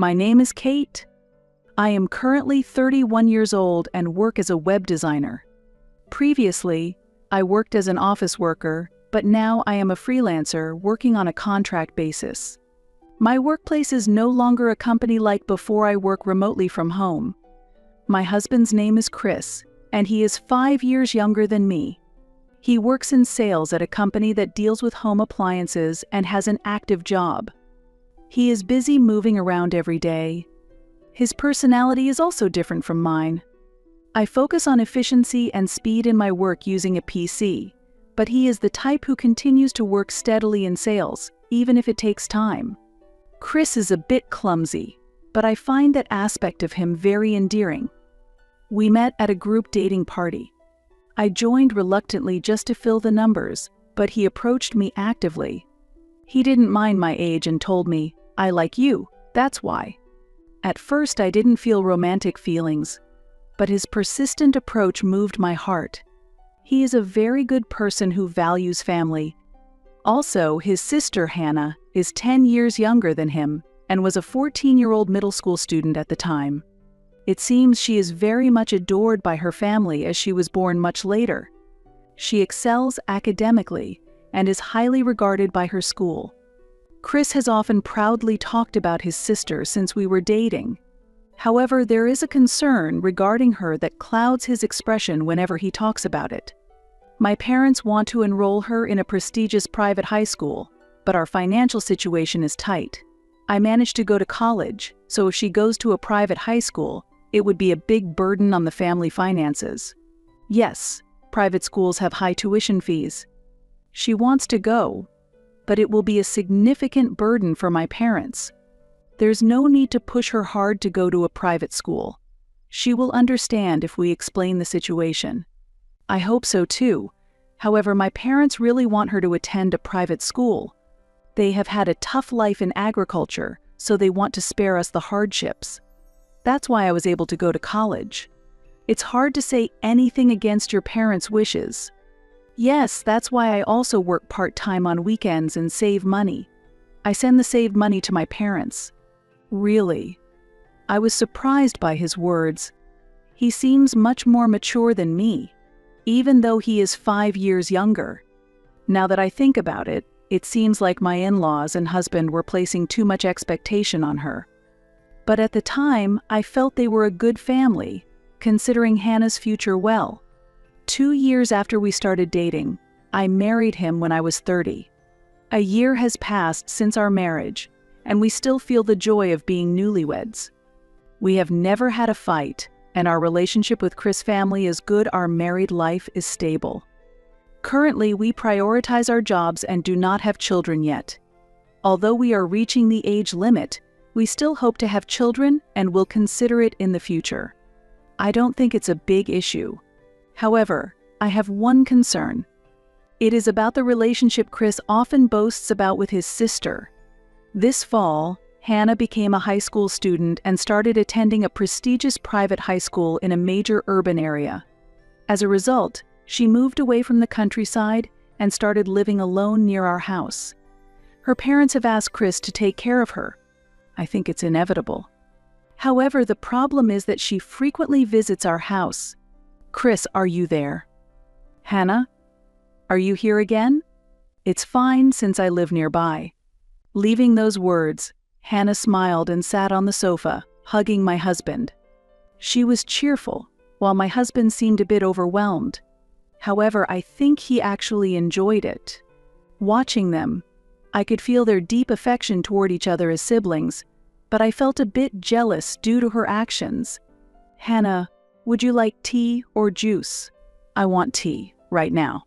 My name is Kate. I am currently 31 years old and work as a web designer. Previously, I worked as an office worker, but now I am a freelancer working on a contract basis. My workplace is no longer a company like before. I work remotely from home. My husband's name is Chris, and he is 5 years younger than me. He works in sales at a company that deals with home appliances and has an active job. He is busy moving around every day. His personality is also different from mine. I focus on efficiency and speed in my work using a PC, but he is the type who continues to work steadily in sales, even if it takes time. Chris is a bit clumsy, but I find that aspect of him very endearing. We met at a group dating party. I joined reluctantly just to fill the numbers, but he approached me actively. He didn't mind my age and told me, "I like you, that's why." At first I didn't feel romantic feelings, but his persistent approach moved my heart. He is a very good person who values family. Also, his sister Hannah is 10 years younger than him and was a 14-year-old middle school student at the time. It seems she is very much adored by her family as she was born much later. She excels academically and is highly regarded by her school. Chris has often proudly talked about his sister since we were dating. However, there is a concern regarding her that clouds his expression whenever he talks about it. My parents want to enroll her in a prestigious private high school, but our financial situation is tight. I managed to go to college, so if she goes to a private high school, it would be a big burden on the family finances. Yes, private schools have high tuition fees. She wants to go, but it will be a significant burden for my parents. There's no need to push her hard to go to a private school. She will understand if we explain the situation. I hope so too. However, my parents really want her to attend a private school. They have had a tough life in agriculture, so they want to spare us the hardships. That's why I was able to go to college. It's hard to say anything against your parents' wishes. Yes, that's why I also work part-time on weekends and save money. I send the saved money to my parents. Really? I was surprised by his words. He seems much more mature than me, even though he is 5 years younger. Now that I think about it, it seems like my in-laws and husband were placing too much expectation on her. But at the time, I felt they were a good family, considering Hannah's future well. 2 years after we started dating, I married him when I was 30. A year has passed since our marriage, and we still feel the joy of being newlyweds. We have never had a fight, and our relationship with Chris' family is good. Our married life is stable. Currently, we prioritize our jobs and do not have children yet. Although we are reaching the age limit, we still hope to have children and will consider it in the future. I don't think it's a big issue. However, I have one concern. It is about the relationship Chris often boasts about with his sister. This fall, Hannah became a high school student and started attending a prestigious private high school in a major urban area. As a result, she moved away from the countryside and started living alone near our house. Her parents have asked Chris to take care of her. I think it's inevitable. However, the problem is that she frequently visits our house. Chris, are you there? Hannah? Are you here again? It's fine since I live nearby. Leaving those words, Hannah smiled and sat on the sofa, hugging my husband. She was cheerful, while my husband seemed a bit overwhelmed. However, I think he actually enjoyed it. Watching them, I could feel their deep affection toward each other as siblings, but I felt a bit jealous due to her actions. Hannah, would you like tea or juice? I want tea, right now.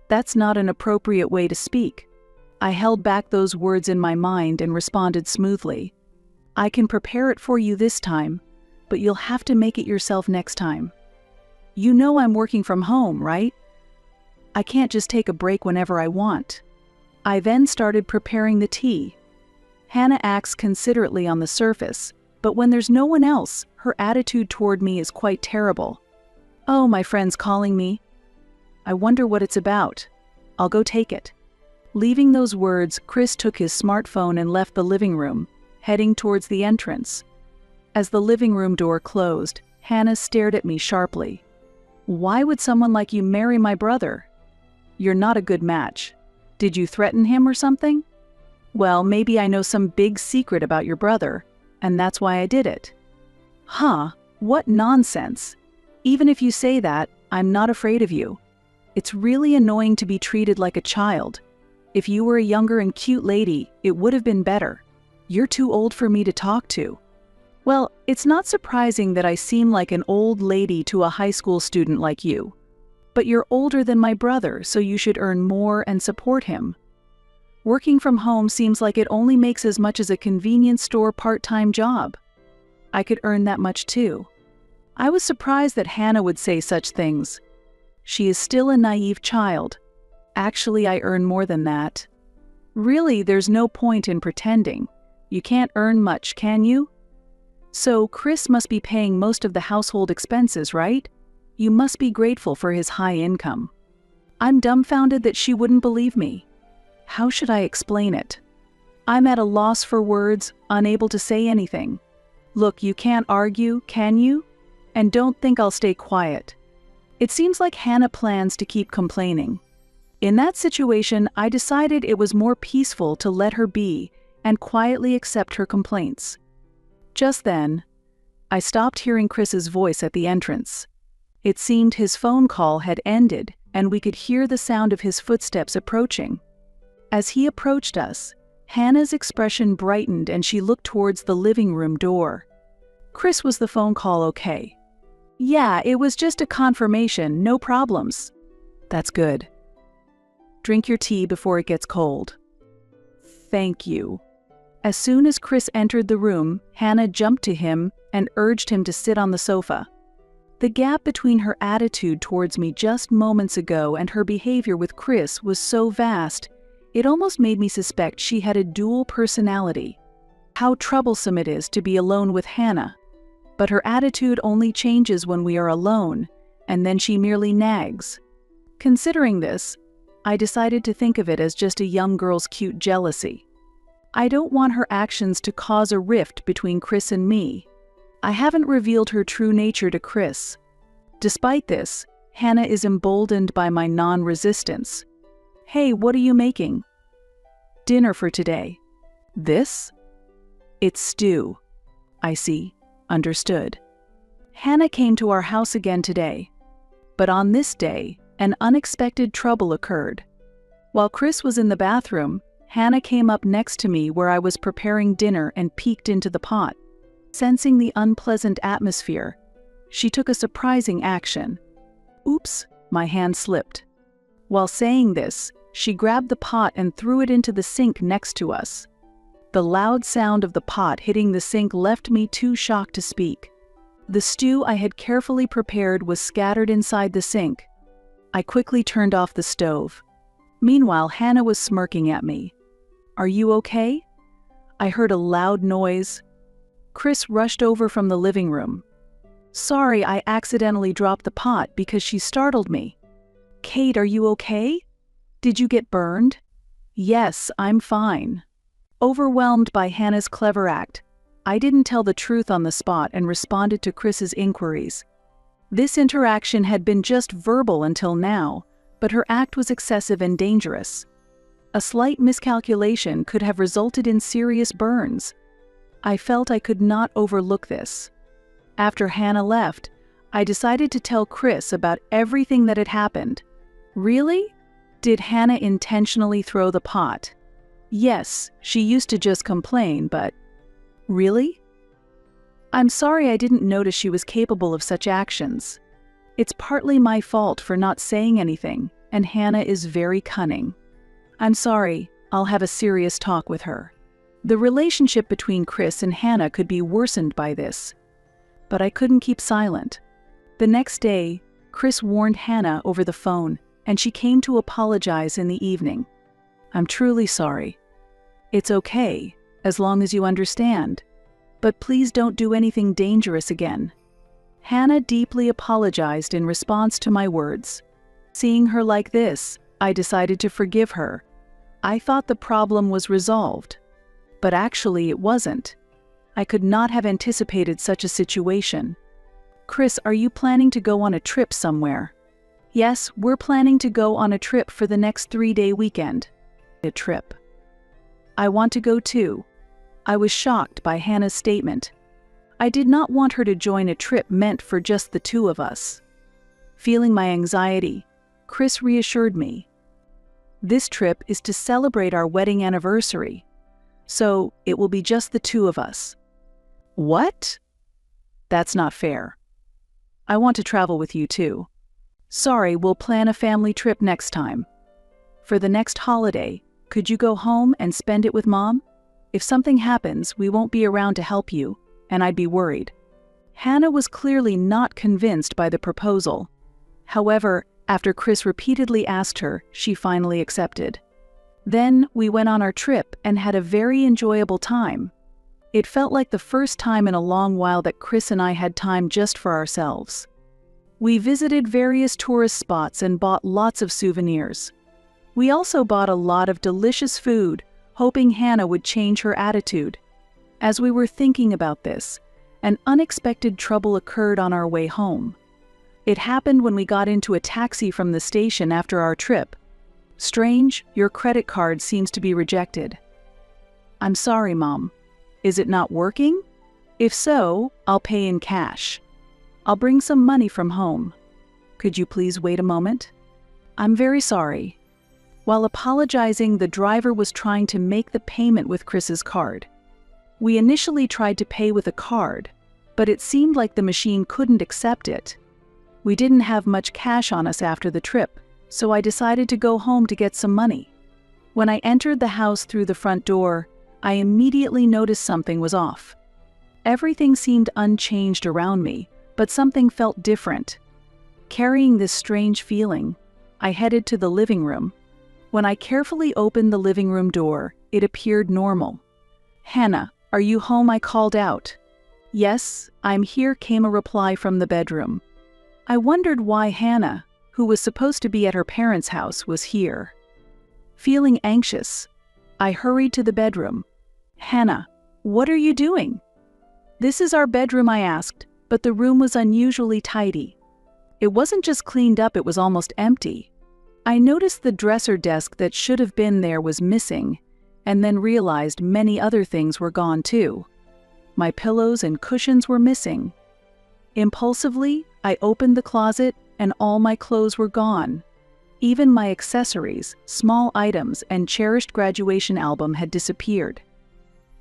That's not an appropriate way to speak. I held back those words in my mind and responded smoothly. I can prepare it for you this time, but you'll have to make it yourself next time. You know I'm working from home, right? I can't just take a break whenever I want. I then started preparing the tea. Hannah acts considerately on the surface, but when there's no one else, her attitude toward me is quite terrible. Oh, my friend's calling me. I wonder what it's about. I'll go take it. Leaving those words, Chris took his smartphone and left the living room, heading towards the entrance. As the living room door closed, Hannah stared at me sharply. "Why would someone like you marry my brother? You're not a good match. Did you threaten him or something?" "Well, maybe I know some big secret about your brother, and that's why I did it." "Huh, what nonsense. Even if you say that, I'm not afraid of you. It's really annoying to be treated like a child. If you were a younger and cute lady, it would have been better. You're too old for me to talk to." "Well, it's not surprising that I seem like an old lady to a high school student like you. But you're older than my brother, so you should earn more and support him. Working from home seems like it only makes as much as a convenience store part-time job. I could earn that much too." I was surprised that Hannah would say such things. She is still a naive child. "Actually, I earn more than that." "Really, there's no point in pretending. You can't earn much, can you? So Chris must be paying most of the household expenses, right? You must be grateful for his high income." I'm dumbfounded that she wouldn't believe me. How should I explain it? I'm at a loss for words, unable to say anything. "Look, you can't argue, can you? And don't think I'll stay quiet." It seems like Hannah plans to keep complaining. In that situation, I decided it was more peaceful to let her be and quietly accept her complaints. Just then, I stopped hearing Chris's voice at the entrance. It seemed his phone call had ended, and we could hear the sound of his footsteps approaching. As he approached us, Hannah's expression brightened and she looked towards the living room door. "Chris, was the phone call okay?" "Yeah, it was just a confirmation, no problems." "That's good. Drink your tea before it gets cold." "Thank you." As soon as Chris entered the room, Hannah jumped to him and urged him to sit on the sofa. The gap between her attitude towards me just moments ago and her behavior with Chris was so vast, it almost made me suspect she had a dual personality. How troublesome it is to be alone with Hannah. But her attitude only changes when we are alone, and then she merely nags. Considering this, I decided to think of it as just a young girl's cute jealousy. I don't want her actions to cause a rift between Chris and me. I haven't revealed her true nature to Chris. Despite this, Hannah is emboldened by my non-resistance. "Hey, what are you making?" "Dinner for today." "This?" "It's stew." "I see. Understood." Hannah came to our house again today. But on this day, an unexpected trouble occurred. While Chris was in the bathroom, Hannah came up next to me where I was preparing dinner and peeked into the pot. Sensing the unpleasant atmosphere, she took a surprising action. "Oops," my hand slipped. While saying this, she grabbed the pot and threw it into the sink next to us. The loud sound of the pot hitting the sink left me too shocked to speak. The stew I had carefully prepared was scattered inside the sink. I quickly turned off the stove. Meanwhile, Hannah was smirking at me. "Are you okay?" I heard a loud noise. Chris rushed over from the living room. "Sorry, I accidentally dropped the pot because she startled me." "Kate, are you okay? Did you get burned?" "Yes, I'm fine." Overwhelmed by Hannah's clever act, I didn't tell the truth on the spot and responded to Chris's inquiries. This interaction had been just verbal until now, but her act was excessive and dangerous. A slight miscalculation could have resulted in serious burns. I felt I could not overlook this. After Hannah left, I decided to tell Chris about everything that had happened. "Really? Did Hannah intentionally throw the pot?" "Yes, she used to just complain, but..." "Really? I'm sorry, I didn't notice she was capable of such actions. It's partly my fault for not saying anything, and Hannah is very cunning. I'm sorry, I'll have a serious talk with her." The relationship between Chris and Hannah could be worsened by this. But I couldn't keep silent. The next day, Chris warned Hannah over the phone, and she came to apologize in the evening. "I'm truly sorry. It's okay, as long as you understand. But please don't do anything dangerous again." Hannah deeply apologized in response to my words. Seeing her like this, I decided to forgive her. I thought the problem was resolved. But actually it wasn't. I could not have anticipated such a situation. Chris, are you planning to go on a trip somewhere? Yes, we're planning to go on a trip for the next 3-day weekend. A trip. I want to go too. I was shocked by Hannah's statement. I did not want her to join a trip meant for just the two of us. Feeling my anxiety, Chris reassured me. This trip is to celebrate our wedding anniversary, so it will be just the two of us. What? That's not fair. I want to travel with you too. Sorry, we'll plan a family trip next time. For the next holiday, could you go home and spend it with Mom? If something happens, we won't be around to help you, and I'd be worried. Hannah was clearly not convinced by the proposal. However, after Chris repeatedly asked her, she finally accepted. Then we went on our trip and had a very enjoyable time. It felt like the first time in a long while that Chris and I had time just for ourselves. We visited various tourist spots and bought lots of souvenirs. We also bought a lot of delicious food, hoping Hannah would change her attitude. As we were thinking about this, an unexpected trouble occurred on our way home. It happened when we got into a taxi from the station after our trip. Strange, your credit card seems to be rejected. I'm sorry, Mom. Is it not working? If so, I'll pay in cash. I'll bring some money from home. Could you please wait a moment? I'm very sorry. While apologizing, the driver was trying to make the payment with Chris's card. We initially tried to pay with a card, but it seemed like the machine couldn't accept it. We didn't have much cash on us after the trip, so I decided to go home to get some money. When I entered the house through the front door, I immediately noticed something was off. Everything seemed unchanged around me, but something felt different. Carrying this strange feeling, I headed to the living room. When I carefully opened the living room door, it appeared normal. Hannah, are you home? I called out. Yes, I'm here, came a reply from the bedroom. I wondered why Hannah, who was supposed to be at her parents' house, was here. Feeling anxious, I hurried to the bedroom. Hannah, what are you doing? This is our bedroom, I asked, but the room was unusually tidy. It wasn't just cleaned up, it was almost empty. I noticed the dresser desk that should have been there was missing, and then realized many other things were gone too. My pillows and cushions were missing. Impulsively, I opened the closet and all my clothes were gone. Even my accessories, small items, and cherished graduation album had disappeared.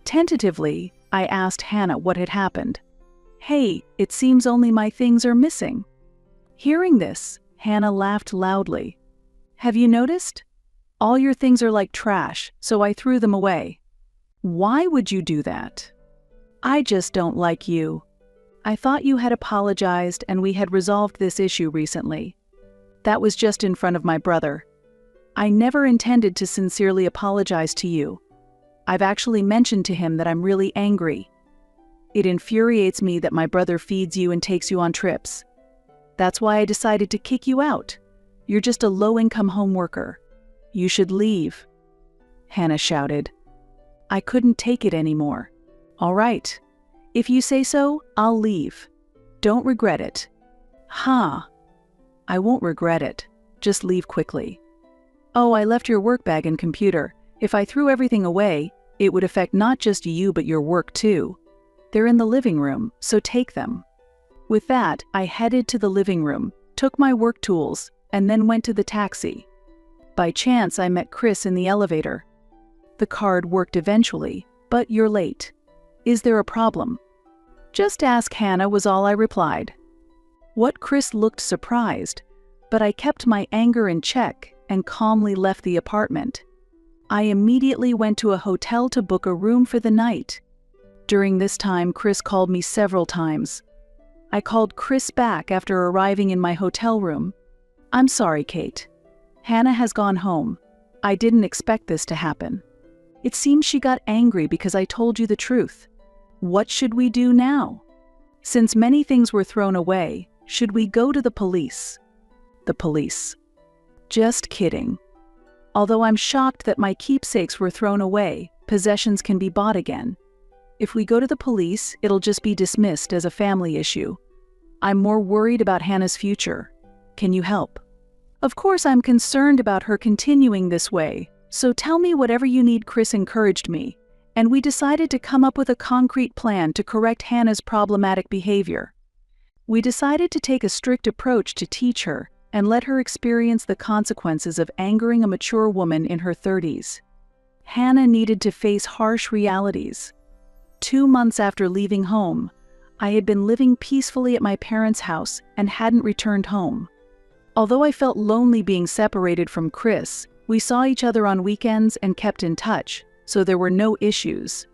Tentatively, I asked Hannah what had happened. Hey, it seems only my things are missing. Hearing this, Hannah laughed loudly. Have you noticed? All your things are like trash, so I threw them away. Why would you do that? I just don't like you. I thought you had apologized and we had resolved this issue recently. That was just in front of my brother. I never intended to sincerely apologize to you. I've actually mentioned to him that I'm really angry. It infuriates me that my brother feeds you and takes you on trips. That's why I decided to kick you out. You're just a low-income home worker. You should leave. Hannah shouted. I couldn't take it anymore. All right. If you say so, I'll leave. Don't regret it. Huh. I won't regret it. Just leave quickly. Oh, I left your work bag and computer. If I threw everything away, it would affect not just you but your work too. They're in the living room, so take them. With that, I headed to the living room, took my work tools, and then went to the taxi. By chance, I met Chris in the elevator. The card worked eventually, but you're late. Is there a problem? Just ask Hannah was all I replied. What Chris looked surprised, but I kept my anger in check and calmly left the apartment. I immediately went to a hotel to book a room for the night. During this time, Chris called me several times. I called Chris back after arriving in my hotel room. I'm sorry, Kate. Hannah has gone home. I didn't expect this to happen. It seems she got angry because I told you the truth. What should we do now? Since many things were thrown away, should we go to the police? The police. Just kidding. Although I'm shocked that my keepsakes were thrown away, possessions can be bought again. If we go to the police, it'll just be dismissed as a family issue. I'm more worried about Hannah's future. Can you help? Of course, I'm concerned about her continuing this way, so tell me whatever you need. Chris encouraged me, and we decided to come up with a concrete plan to correct Hannah's problematic behavior. We decided to take a strict approach to teach her and let her experience the consequences of angering a mature woman in her 30s. Hannah needed to face harsh realities. 2 months after leaving home, I had been living peacefully at my parents' house and hadn't returned home. Although I felt lonely being separated from Chris, we saw each other on weekends and kept in touch, so there were no issues.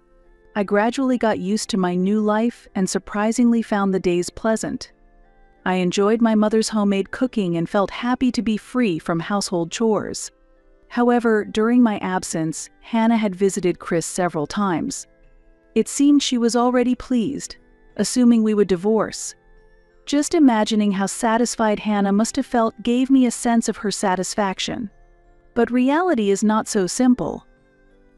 I gradually got used to my new life and surprisingly found the days pleasant. I enjoyed my mother's homemade cooking and felt happy to be free from household chores. However, during my absence, Hannah had visited Chris several times. It seemed she was already pleased, assuming we would divorce. Just imagining how satisfied Hannah must have felt gave me a sense of her satisfaction. But reality is not so simple.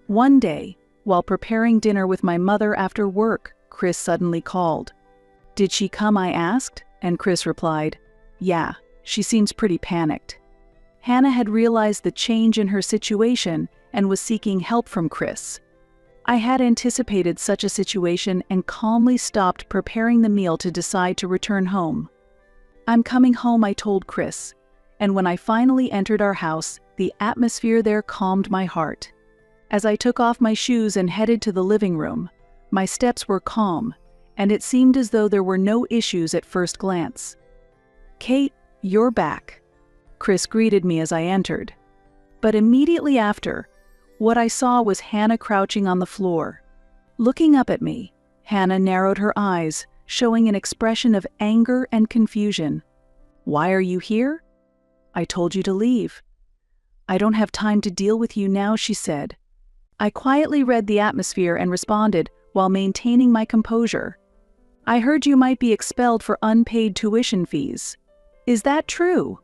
One day, while preparing dinner with my mother after work, Chris suddenly called. "Did she come?" I asked, and Chris replied, "Yeah, she seems pretty panicked." Hannah had realized the change in her situation and was seeking help from Chris. I had anticipated such a situation and calmly stopped preparing the meal to decide to return home. "I'm coming home," I told Chris, and when I finally entered our house, the atmosphere there calmed my heart. As I took off my shoes and headed to the living room, my steps were calm, and it seemed as though there were no issues at first glance. "Kate, you're back," Chris greeted me as I entered. But immediately after, what I saw was Hannah crouching on the floor. Looking up at me, Hannah narrowed her eyes, showing an expression of anger and confusion. "Why are you here?" "I told you to leave." "I don't have time to deal with you now," she said. I quietly read the atmosphere and responded while maintaining my composure. "I heard you might be expelled for unpaid tuition fees. Is that true?"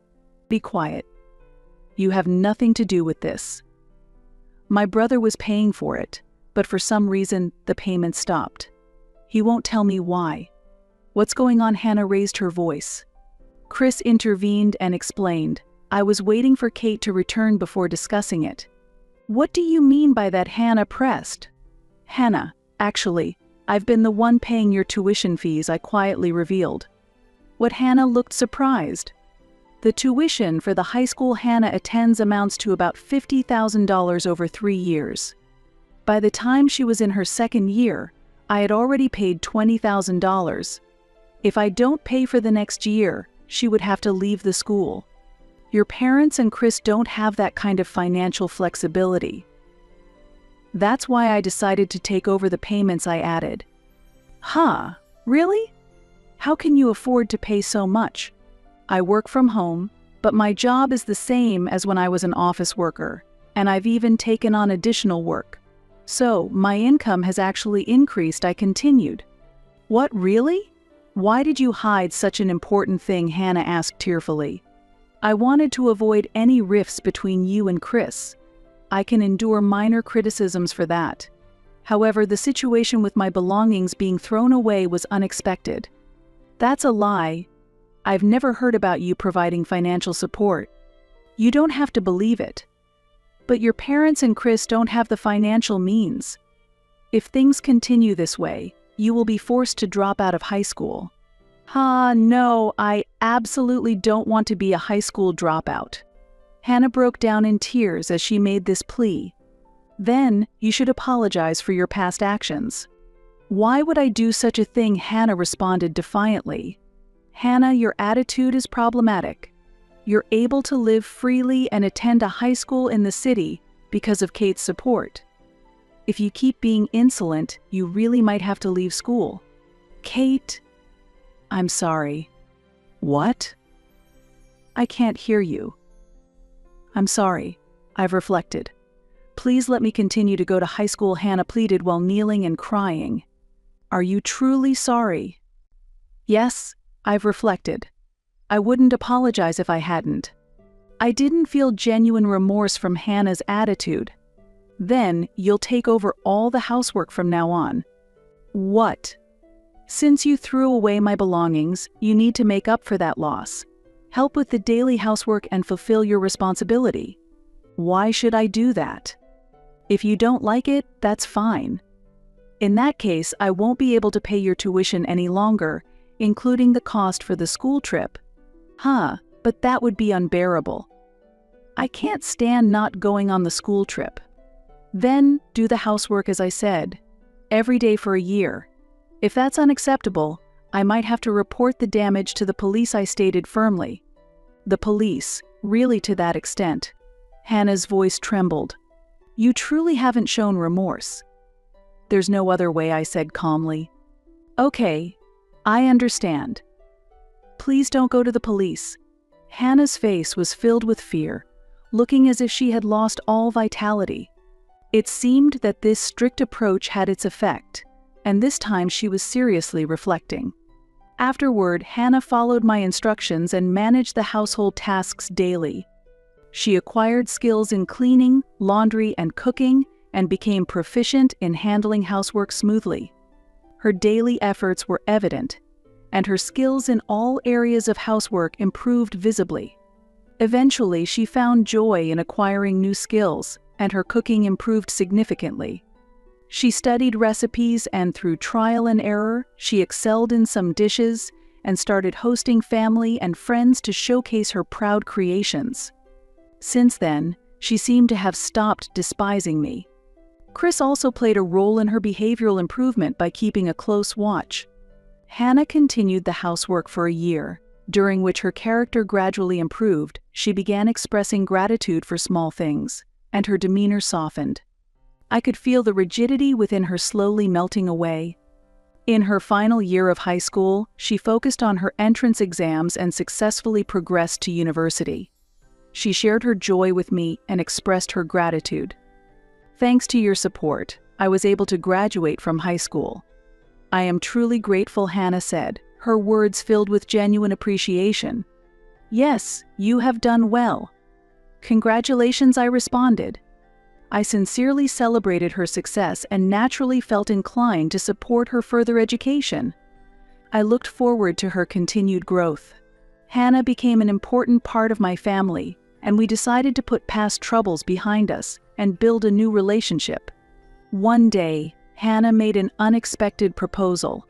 "Be quiet. You have nothing to do with this." My brother was paying for it, but for some reason, the payment stopped. He won't tell me why. "What's going on?" Hannah raised her voice. Chris intervened and explained, "I was waiting for Kate to return before discussing it." "What do you mean by that?" Hannah pressed. "Hannah, actually, I've been the one paying your tuition fees," I quietly revealed. What Hannah looked surprised. The tuition for the high school Hannah attends amounts to about $50,000 over 3 years. By the time she was in her second year, I had already paid $20,000. If I don't pay for the next year, she would have to leave the school. Your parents and Chris don't have that kind of financial flexibility. That's why I decided to take over the payments, I added. "Huh, really? How can you afford to pay so much?" "I work from home, but my job is the same as when I was an office worker, and I've even taken on additional work. So, my income has actually increased," I continued. "What, really? Why did you hide such an important thing?" Hannah asked tearfully. "I wanted to avoid any rifts between you and Chris. I can endure minor criticisms for that. However, the situation with my belongings being thrown away was unexpected." "That's a lie. I've never heard about you providing financial support. You don't have to believe it. But your parents and Chris don't have the financial means. If things continue this way, you will be forced to drop out of high school." No, I absolutely don't want to be a high school dropout." Hannah broke down in tears as she made this plea. "Then, you should apologize for your past actions." "Why would I do such a thing?" Hannah responded defiantly. "Hannah, your attitude is problematic. You're able to live freely and attend a high school in the city because of Kate's support. If you keep being insolent, you really might have to leave school." "Kate, I'm sorry." "What?" "I can't hear you." "I'm sorry. I've reflected. Please let me continue to go to high school," Hannah pleaded while kneeling and crying. "Are you truly sorry?" "Yes, I've reflected. I wouldn't apologize if I hadn't." I didn't feel genuine remorse from Hannah's attitude. "Then, you'll take over all the housework from now on." What? Since you threw away my belongings, you need to make up for that loss. Help with the daily housework and fulfill your responsibility. Why should I do that? If you don't like it, that's fine. In that case, I won't be able to pay your tuition any longer, including the cost for the school trip. But that would be unbearable. I can't stand not going on the school trip. Then, do the housework as I said, every day for a year. If that's unacceptable, I might have to report the damage to the police, I stated firmly. The police, really to that extent? Hannah's voice trembled. You truly haven't shown remorse. There's no other way, I said calmly. Okay, I understand. Please don't go to the police. Hannah's face was filled with fear, looking as if she had lost all vitality. It seemed that this strict approach had its effect, and this time she was seriously reflecting. Afterward, Hannah followed my instructions and managed the household tasks daily. She acquired skills in cleaning, laundry, and cooking, and became proficient in handling housework smoothly. Her daily efforts were evident, and her skills in all areas of housework improved visibly. Eventually, she found joy in acquiring new skills, and her cooking improved significantly. She studied recipes, and through trial and error, she excelled in some dishes and started hosting family and friends to showcase her proud creations. Since then, she seemed to have stopped despising me. Chris also played a role in her behavioral improvement by keeping a close watch. Hannah continued the housework for a year, during which her character gradually improved. She began expressing gratitude for small things, and her demeanor softened. I could feel the rigidity within her slowly melting away. In her final year of high school, she focused on her entrance exams and successfully progressed to university. She shared her joy with me and expressed her gratitude. Thanks to your support, I was able to graduate from high school. I am truly grateful, Hannah said, her words filled with genuine appreciation. Yes, you have done well. Congratulations, I responded. I sincerely celebrated her success and naturally felt inclined to support her further education. I looked forward to her continued growth. Hannah became an important part of my family, and we decided to put past troubles behind us and build a new relationship. One day, Hannah made an unexpected proposal.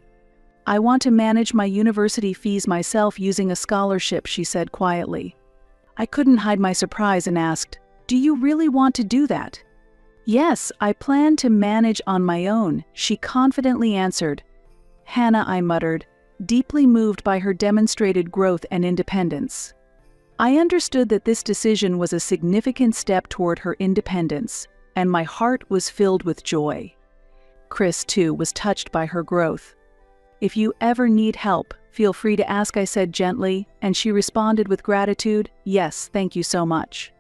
I want to manage my university fees myself using a scholarship, she said quietly. I couldn't hide my surprise and asked, Do you really want to do that? Yes, I plan to manage on my own, she confidently answered. Hannah, I muttered, deeply moved by her demonstrated growth and independence. I understood that this decision was a significant step toward her independence, and my heart was filled with joy. Chris, too, was touched by her growth. If you ever need help, feel free to ask, I said gently, and she responded with gratitude, Yes, thank you so much.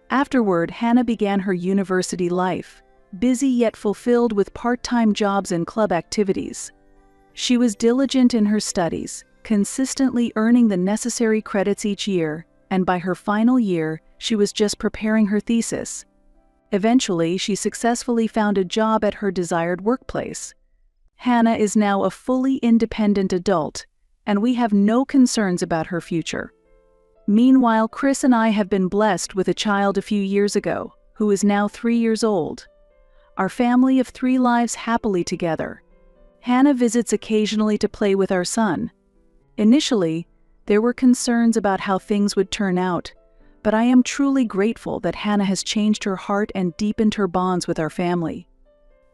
Afterward, Hannah began her university life, busy yet fulfilled with part-time jobs and club activities. She was diligent in her studies, consistently earning the necessary credits each year, and by her final year, she was just preparing her thesis. Eventually, she successfully found a job at her desired workplace. Hannah is now a fully independent adult, and we have no concerns about her future. Meanwhile, Chris and I have been blessed with a child a few years ago, who is now 3 years old. Our family of 3 lives happily together. Hannah visits occasionally to play with our son. Initially, there were concerns about how things would turn out, but I am truly grateful that Hannah has changed her heart and deepened her bonds with our family.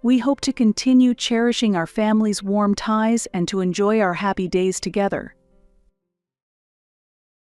We hope to continue cherishing our family's warm ties and to enjoy our happy days together.